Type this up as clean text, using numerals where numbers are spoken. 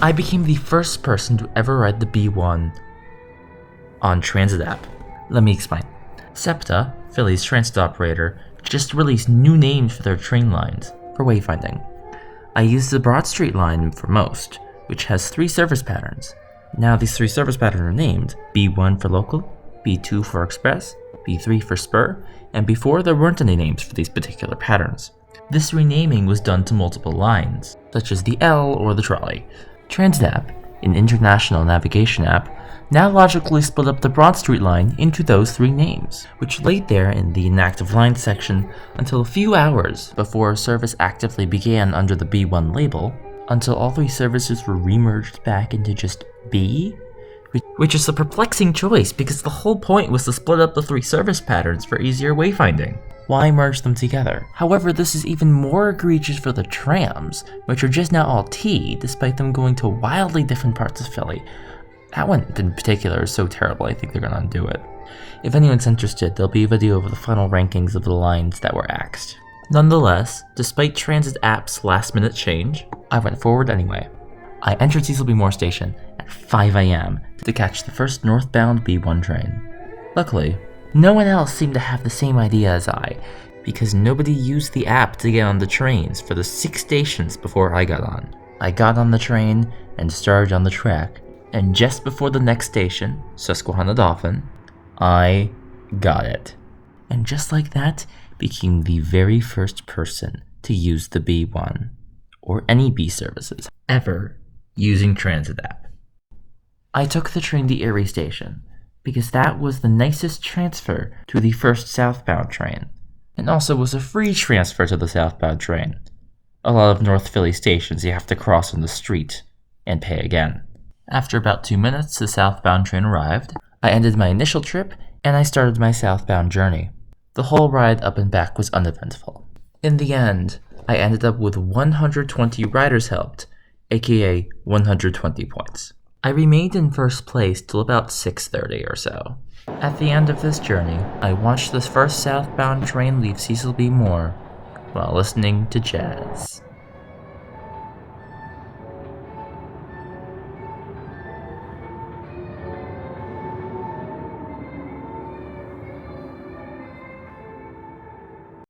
I became the first person to ever ride the B1 on transit app. Let me explain. SEPTA, Philly's transit operator, just released new names for their train lines for wayfinding. I used the Broad Street line for most, which has 3 service patterns. Now these 3 service patterns are named B1 for local, B2 for express, B3 for spur, and before there weren't any names for these particular patterns. This renaming was done to multiple lines, such as the L or the trolley. Transit app, an international navigation app, now logically split up the Broad Street line into those 3 names, which laid there in the inactive line section until a few hours before service actively began under the B1 label, until all 3 services were remerged back into just B, which is a perplexing choice because the whole point was to split up the 3 service patterns for easier wayfinding. Why merge them together? However, this is even more egregious for the trams, which are just now all T, despite them going to wildly different parts of Philly. That one in particular is so terrible, I think they're gonna undo it. If anyone's interested, there'll be a video of the final rankings of the lines that were axed. Nonetheless, despite transit app's last-minute change, I went forward anyway. I entered Cecil B. Moore Station at 5 a.m. to catch the first northbound B1 train. Luckily, no one else seemed to have the same idea as I, because nobody used the app to get on the trains for the 6 stations before I got on. I got on the train and started on the track, and just before the next station, Susquehanna Dolphin, I got it. And just like that, became the very first person to use the B1, or any B services, ever using transit app. I took the train to Erie Station, because that was the nicest transfer to the first southbound train, and also was a free transfer to the southbound train. A lot of North Philly stations you have to cross on the street and pay again. After about 2 minutes, the southbound train arrived. I ended my initial trip, and I started my southbound journey. The whole ride up and back was uneventful. In the end, I ended up with 120 riders helped, aka 120 points. I remained in first place till about 6:30 or so. At the end of this journey, I watched the first southbound train leave Cecil B. Moore while listening to jazz.